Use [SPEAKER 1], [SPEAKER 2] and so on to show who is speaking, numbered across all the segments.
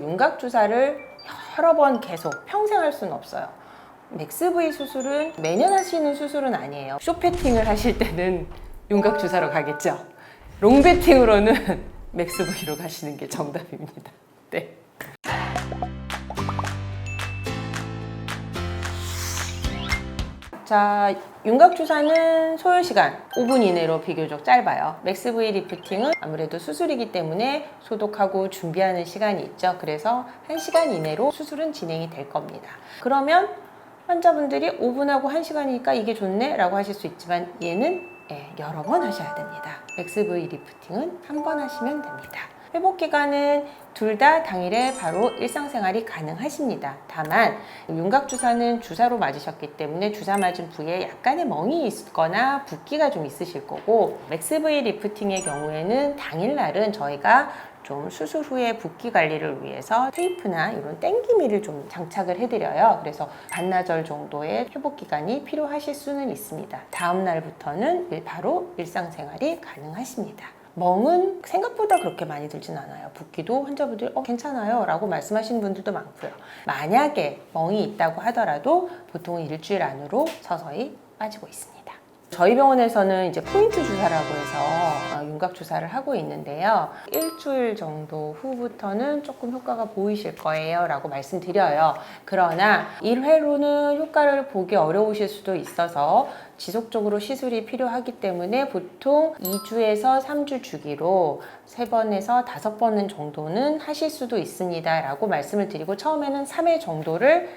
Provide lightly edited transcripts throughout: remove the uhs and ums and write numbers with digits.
[SPEAKER 1] 윤곽 주사를 여러 번 계속 평생 할 수는 없어요. 맥스V 수술은 매년 하시는 수술은 아니에요. 숏패팅을 하실 때는 윤곽 주사로 가겠죠. 롱패팅으로는 맥스V로 가시는 게 정답입니다. 네. 자, 윤곽 주사는 소요 시간 5분 이내로 비교적 짧아요. 맥스V 리프팅은 아무래도 수술이기 때문에 소독하고 준비하는 시간이 있죠. 그래서 1시간 이내로 수술은 진행이 될 겁니다. 그러면 환자분들이 5분하고 1시간이니까 이게 좋네 라고 하실 수 있지만 얘는 여러 번 하셔야 됩니다. 맥스V 리프팅은 한 번 하시면 됩니다. 회복 기간은 둘 다 당일에 바로 일상생활이 가능하십니다. 다만 윤곽 주사는 주사로 맞으셨기 때문에 주사 맞은 부위에 약간의 멍이 있거나 붓기가 좀 있으실 거고, 맥스V 리프팅의 경우에는 당일날은 저희가 좀 수술 후에 붓기 관리를 위해서 테이프나 이런 땡기미를 좀 장착을 해드려요. 그래서 반나절 정도의 회복 기간이 필요하실 수는 있습니다. 다음 날부터는 바로 일상생활이 가능하십니다. 멍은 생각보다 그렇게 많이 들진 않아요. 붓기도 환자분들이 괜찮아요 라고 말씀하시는 분들도 많고요. 만약에 멍이 있다고 하더라도 보통은 일주일 안으로 서서히 빠지고 있습니다. 저희 병원에서는 이제 포인트 주사라고 해서 윤곽 주사를 하고 있는데요. 일주일 정도 후부터는 조금 효과가 보이실 거예요 라고 말씀드려요. 그러나 1회로는 효과를 보기 어려우실 수도 있어서 지속적으로 시술이 필요하기 때문에 보통 2주에서 3주 주기로 3번에서 5번 정도는 하실 수도 있습니다 라고 말씀을 드리고, 처음에는 3회 정도를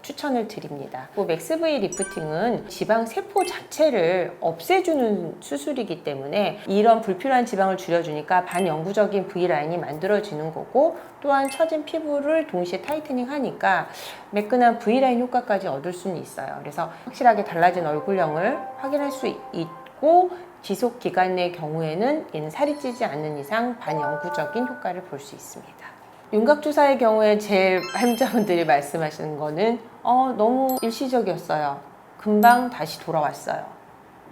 [SPEAKER 1] 추천을 드립니다. 맥스V 리프팅은 지방 세포 자체를 없애주는 수술이기 때문에 이런 불필요한 지방을 줄여주니까 반영구적인 V라인이 만들어지는 거고, 또한 처진 피부를 동시에 타이트닝 하니까 매끈한 V라인 효과까지 얻을 수는 있어요. 그래서 확실하게 달라진 얼굴형을 확인할 수 있고, 지속 기간의 경우에는 얘는 살이 찌지 않는 이상 반영구적인 효과를 볼 수 있습니다. 윤곽 주사의 경우에 제일 환자분들이 말씀하시는 거는 너무 일시적이었어요. 금방 다시 돌아왔어요.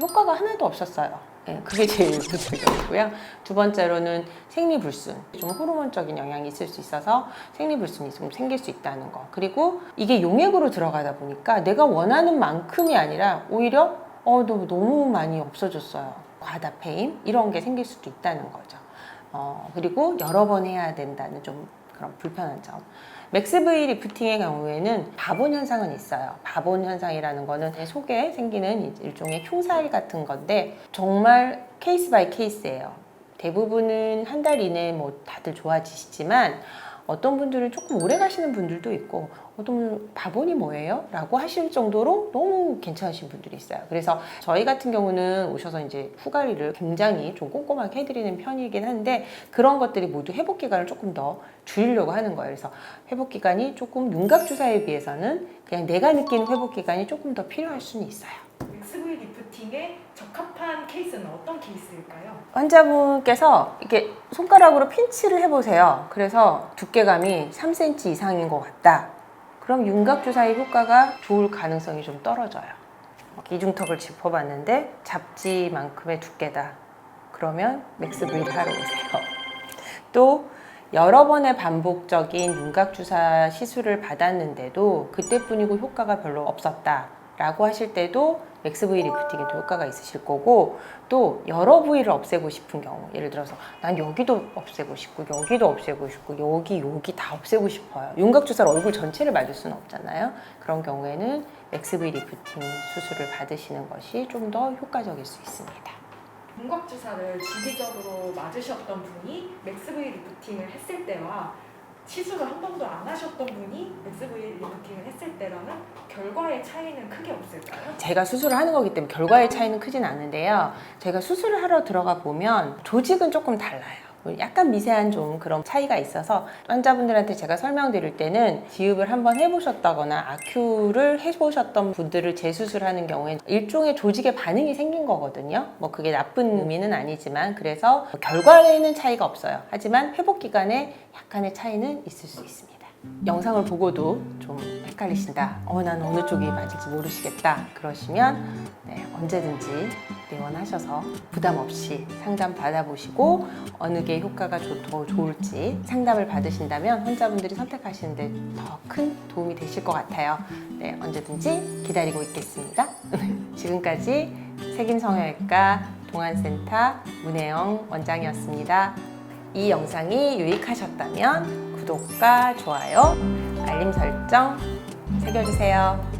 [SPEAKER 1] 효과가 하나도 없었어요. 그게 제일 일반적이었고요. 두 번째로는 생리불순, 좀 호르몬적인 영향이 있을 수 있어서 생리불순이 좀 생길 수 있다는 거. 그리고 이게 용액으로 들어가다 보니까 내가 원하는 만큼이 아니라 오히려 너무 많이 없어졌어요. 과다 패임 이런 게 생길 수도 있다는 거죠. 그리고 여러 번 해야 된다는 좀 그런 불편한 점. 맥스V 리프팅의 경우에는 바본 현상은 있어요. 바본 현상이라는 거는 속에 생기는 일종의 흉살 같은 건데 정말 케이스 바이 케이스예요. 대부분은 한 달 이내에 다들 좋아지시지만 어떤 분들은 조금 오래 가시는 분들도 있고, 어떤 분들은 바본이 뭐예요? 라고 하실 정도로 너무 괜찮으신 분들이 있어요. 그래서 저희 같은 경우는 오셔서 이제 후관리를 굉장히 좀 꼼꼼하게 해드리는 편이긴 한데, 그런 것들이 모두 회복 기간을 조금 더 줄이려고 하는 거예요. 그래서 회복 기간이 조금 윤곽 주사에 비해서는 그냥 내가 느끼는 회복 기간이 조금 더 필요할 수는 있어요.
[SPEAKER 2] 맥스V 리프팅에 적합한 케이스는 어떤 케이스일까요?
[SPEAKER 1] 환자분께서 이렇게 손가락으로 핀치를 해보세요. 그래서 두께감이 3cm 이상인 것 같다. 그럼 윤곽 주사의 효과가 좋을 가능성이 좀 떨어져요. 이중턱을 짚어봤는데 잡지만큼의 두께다. 그러면 맥스V를 하러 오세요. 또 여러 번의 반복적인 윤곽 주사 시술을 받았는데도 그때뿐이고 효과가 별로 없었다 라고 하실 때도 맥스V 리프팅에도 효과가 있으실 거고, 또 여러 부위를 없애고 싶은 경우, 예를 들어서 난 여기도 없애고 싶고 여기도 없애고 싶고 여기 다 없애고 싶어요. 윤곽 주사로 얼굴 전체를 맞을 수는 없잖아요. 그런 경우에는 맥스V 리프팅 수술을 받으시는 것이 좀 더 효과적일 수 있습니다.
[SPEAKER 2] 윤곽 주사를 주기적으로 맞으셨던 분이 맥스V 리프팅을 했을 때와 시술을 한 번도 안 하셨던 분이 맥스V 리프팅을 했을 때랑은 결과의 차이는 크게 없을까요?
[SPEAKER 1] 제가 수술을 하는 거기 때문에 결과의 차이는 크진 않은데요. 제가 수술을 하러 들어가 보면 조직은 조금 달라요. 약간 미세한 좀 그런 차이가 있어서 환자분들한테 제가 설명드릴 때는 지읍을 한번 해보셨다거나 아큐를 해보셨던 분들을 재수술하는 경우에는 일종의 조직의 반응이 생긴 거거든요. 그게 나쁜 의미는 아니지만, 그래서 결과에는 차이가 없어요. 하지만 회복 기간에 약간의 차이는 있을 수 있습니다. 영상을 보고도 좀 헷갈리신다. 난 어느 쪽이 맞을지 모르시겠다. 그러시면 언제든지 내원하셔서 부담 없이 상담 받아보시고 어느 게 효과가 더 좋을지 상담을 받으신다면 환자분들이 선택하시는데 더 큰 도움이 되실 것 같아요. 네, 언제든지 기다리고 있겠습니다. 지금까지 색인성형외과 동안센터 문혜영 원장이었습니다. 이 영상이 유익하셨다면 구독과 좋아요, 알림 설정 새겨주세요.